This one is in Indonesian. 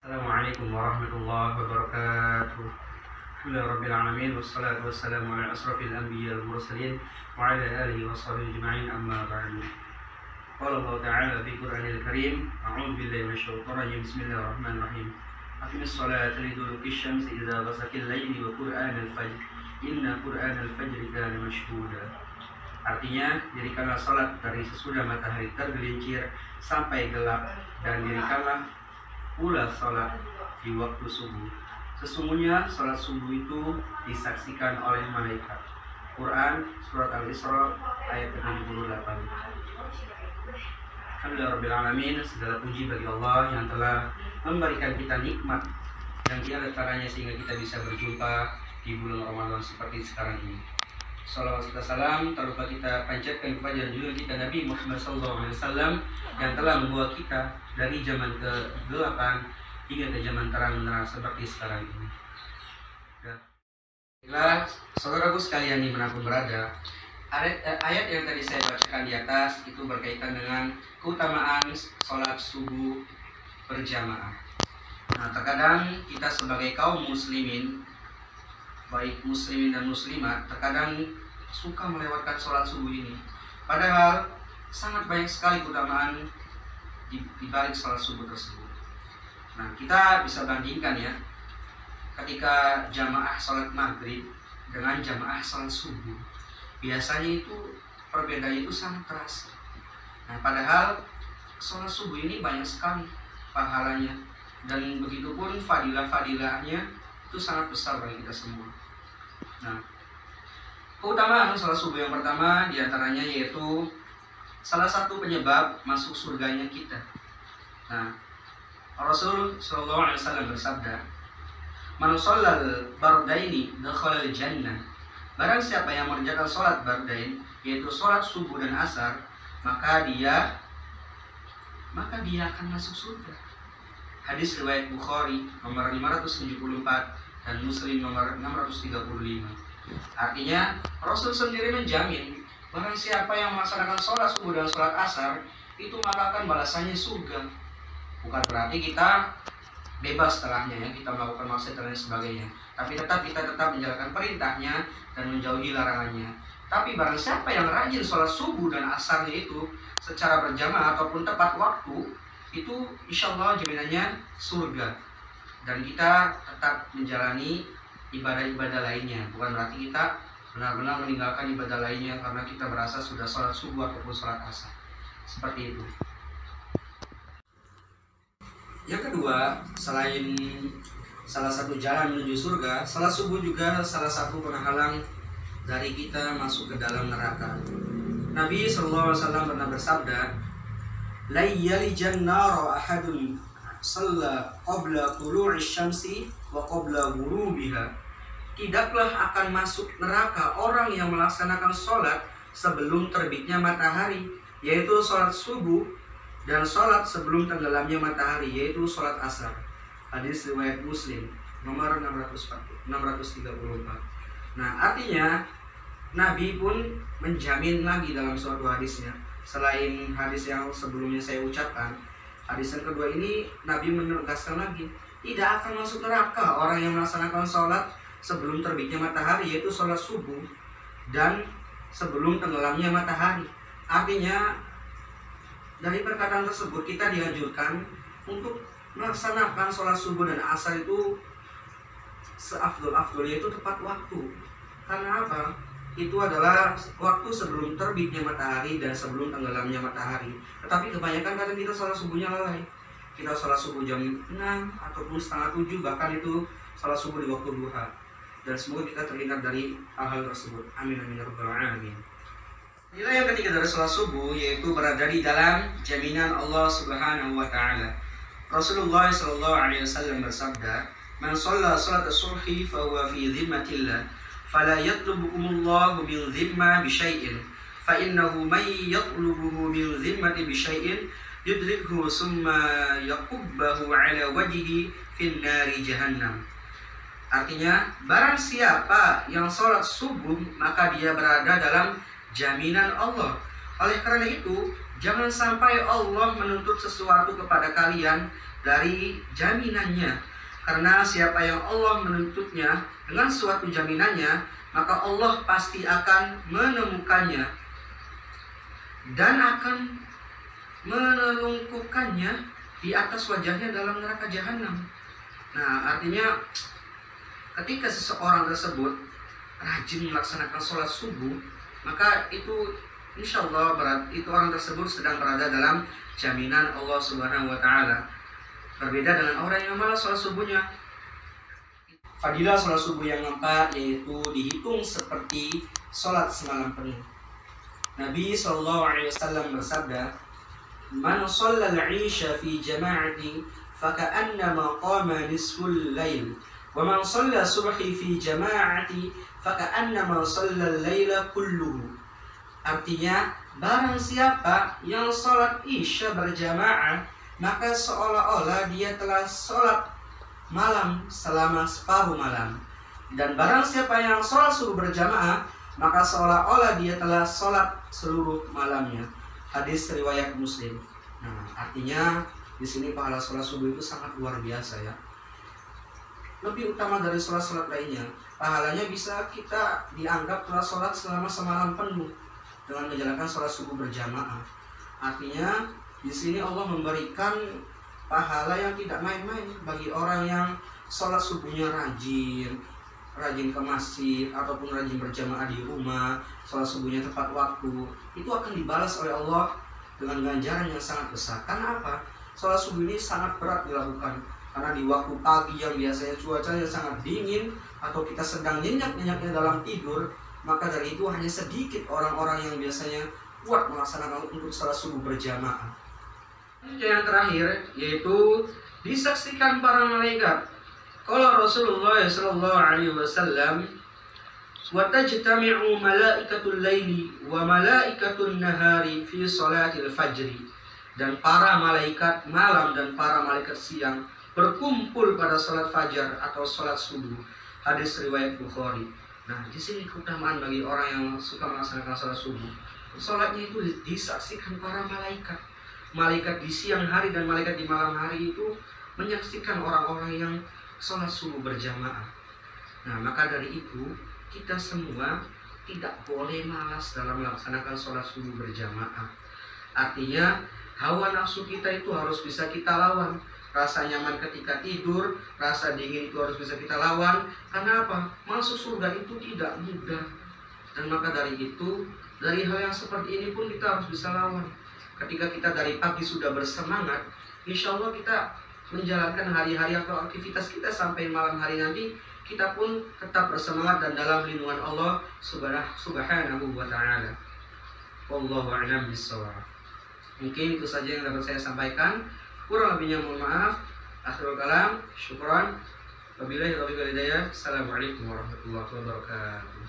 Assalamualaikum warahmatullahi wabarakatuh. Alhamdulillahirabbil alamin wassalatu wassalamu ala asrofil anbiya wal mursalin wa ala alihi washabihi ajma'in amma ba'du. Qala Allah ta'ala fi Qur'anil Karim, a'udzu billahi minasyaitonir rajim. Bismillahirrahmanirrahim. Aqimis sholata liduluki syamsi idza ghasaqil laili wa qur'anal fajr. Inna qur'anal fajri kana mashhuda. Artinya, dirikanlah salat dari sesudah matahari tergelincir sampai gelap, dan dirikanlah pula salat di waktu subuh. Sesungguhnya salat subuh itu disaksikan oleh malaikat. Quran surat Al-Isra ayat 78. Alhamdulillahirabbil alamin, segala puji bagi Allah yang telah memberikan kita nikmat yang tiada taranya sehingga kita bisa berjumpa di bulan Ramadan seperti sekarang ini. Salawat serta salam tak lupa kita panjatkan kepada junjungan kita Nabi Muhammad SAW yang telah membawa kita dari zaman ke-8 hingga ke zaman terang-benderang seperti sekarang ini. Baiklah, saudaraku sekalian dimanapun berada, ayat yang tadi saya bacakan di atas itu berkaitan dengan keutamaan sholat subuh berjamaah. Nah, terkadang kita sebagai kaum muslimin, baik muslimin dan muslimat, terkadang suka melewatkan sholat subuh ini. Padahal sangat banyak sekali keutamaan di balik sholat subuh tersebut. Nah, kita bisa bandingkan ya, ketika jamaah sholat maghrib dengan jamaah sholat subuh, biasanya itu perbedaannya itu sangat terasa. Nah, padahal sholat subuh ini banyak sekali pahalanya, dan begitupun fadilah-fadilahnya itu sangat besar bagi kita semua. Nah, keutamaan sholat subuh yang pertama diantaranya yaitu salah satu penyebab masuk surganya kita. Nah, Rasul Shallallahu Alaihi Wasallam bersabda, "Man shallal bardaini dakhalal jannah." Barang siapa yang mengerjakan sholat bardain, yaitu sholat subuh dan asar, maka dia akan masuk surga. Hadis riwayat Bukhari nomor 574 dan Muslim nomor 635. Artinya Rasul sendiri menjamin barang siapa yang melaksanakan sholat subuh dan sholat asar itu maka akan balasannya surga. Bukan berarti kita bebas setelahnya ya, kita melakukan maksiat dan lain sebagainya, tapi kita tetap menjalankan perintahnya dan menjauhi larangannya. Tapi barang siapa yang rajin sholat subuh dan asarnya itu secara berjamaah ataupun tepat waktu, itu insya Allah jaminannya surga. Dan kita tetap menjalani ibadah-ibadah lainnya, bukan berarti kita benar-benar meninggalkan ibadah lainnya karena kita merasa sudah sholat subuh ataupun sholat asar. Seperti itu. Yang kedua, selain salah satu jalan menuju surga, sholat subuh juga salah satu penghalang dari kita masuk ke dalam neraka. Nabi SAW pernah bersabda, "La yalijan nara ahadun shalla qabla tulu'i syamsi wa qabla ghurubiha." Tidaklah akan masuk neraka orang yang melaksanakan sholat sebelum terbitnya matahari, yaitu sholat subuh, dan sholat sebelum tenggelamnya matahari, yaitu sholat asar. Hadis riwayat Muslim nomor 634. Nah, artinya Nabi pun menjamin lagi dalam suatu hadisnya, selain hadis yang sebelumnya saya ucapkan, hadis yang kedua ini Nabi menegaskan lagi, tidak akan masuk neraka orang yang melaksanakan sholat sebelum terbitnya matahari, yaitu sholat subuh, dan sebelum tenggelamnya matahari. Artinya dari perkataan tersebut kita dianjurkan untuk melaksanakan sholat subuh dan asar itu seafdol-afdolnya, itu tepat waktu. Karena apa? Itu adalah waktu sebelum terbitnya matahari dan sebelum tenggelamnya matahari. Tetapi kebanyakan kadang kita sholat subuhnya lalai. Kita sholat subuh jam 6 ataupun setengah 7, bahkan itu sholat subuh di waktu duha. Dan semoga kita terhindar dari hal-hal tersebut. Amin amin ya rabbal alamin. Nilai yang ketiga dari sholat subuh yaitu berada di dalam jaminan Allah Subhanahu wa Ta'ala. Rasulullah Sallallahu Alaihi Wasallam bersabda, "Man shalla salat as-subhi fa huwa fi dhimmatillah, fala yatlubukumullahu bil dhimma bi syai'in, fa innahu may yatlubuhu bil dhimmati bi syai'in yudrikhu summa yakubbahu ala wajhihi fin nari jahannam." Artinya, barang siapa yang sholat subuh maka dia berada dalam jaminan Allah. Oleh karena itu, jangan sampai Allah menuntut sesuatu kepada kalian dari jaminannya. Karena siapa yang Allah menuntutnya dengan suatu jaminannya, maka Allah pasti akan menemukannya dan akan menelungkupkannya di atas wajahnya dalam neraka jahanam. Nah, artinya ketika seseorang tersebut rajin melaksanakan sholat subuh, maka itu insya Allah itu orang tersebut sedang berada dalam jaminan Allah Subhanahu wa Ta'ala. Berbeda dengan orang yang malas sholat subuhnya. Fadilah sholat subuh yang keempat yaitu dihitung seperti sholat semalam penuh. Nabi SAW bersabda, "Man shallal 'isha fi jama'ati faka'annama qama nisful lail, wa man shalla subhi fi jama'ati faka'annama shallal laila kulluhu." Artinya, barang siapa yang sholat isya berjamaah, maka seolah-olah dia telah sholat malam selama separuh malam. Dan barang siapa yang sholat subuh berjamaah, maka seolah-olah dia telah sholat seluruh malamnya. Hadis riwayat Muslim. Nah, artinya di sini pahala sholat subuh itu sangat luar biasa ya. Lebih utama dari sholat-sholat lainnya. Pahalanya bisa kita dianggap telah sholat selama semalam penuh dengan menjalankan sholat subuh berjamaah. Artinya di sini Allah memberikan pahala yang tidak main-main bagi orang yang sholat subuhnya rajin ke masjid ataupun rajin berjamaah di rumah, sholat subuhnya tepat waktu. Itu akan dibalas oleh Allah dengan ganjaran yang sangat besar. Karena apa? Sholat subuh ini sangat berat dilakukan. Karena di waktu pagi yang biasanya cuacanya sangat dingin atau kita sedang nyenyak-nyenyaknya dalam tidur, maka dari itu hanya sedikit orang-orang yang biasanya kuat melaksanakan untuk sholat subuh berjamaah. Yang terakhir yaitu disaksikan para malaikat. Qala Rasulullah sallallahu alaihi wasallam, "Wa tajtami'u malaikatul laili wa malaikatul nahari fi salatil fajri." Dan para malaikat malam dan para malaikat siang berkumpul pada salat fajar atau salat subuh. Hadis riwayat Bukhari. Nah, di sini keutamaan bagi orang yang suka melaksanakan salat subuh. Salatnya itu disaksikan para malaikat. Malaikat di siang hari dan malaikat di malam hari itu menyaksikan orang-orang yang sholat subuh berjamaah. Nah, maka dari itu kita semua tidak boleh malas dalam melaksanakan sholat subuh berjamaah. Artinya hawa nafsu kita itu harus bisa kita lawan. Rasa nyaman ketika tidur, rasa dingin itu harus bisa kita lawan. Karena apa? Masuk surga itu tidak mudah. Dan maka dari itu, dari hal yang seperti ini pun kita harus bisa lawan. Ketika kita dari pagi sudah bersemangat, insya Allah kita menjalankan hari-hari atau aktivitas kita sampai malam hari nanti, kita pun tetap bersemangat dan dalam lindungan Allah Subhanahu wa Ta'ala. Wallahu a'lam bishawab. Mungkin itu saja yang dapat saya sampaikan. Kurang lebihnya mohon maaf. Akhirul kalam, syukran. Wabillahi taufiq wal hidayah. Assalamualaikum warahmatullahi wabarakatuh.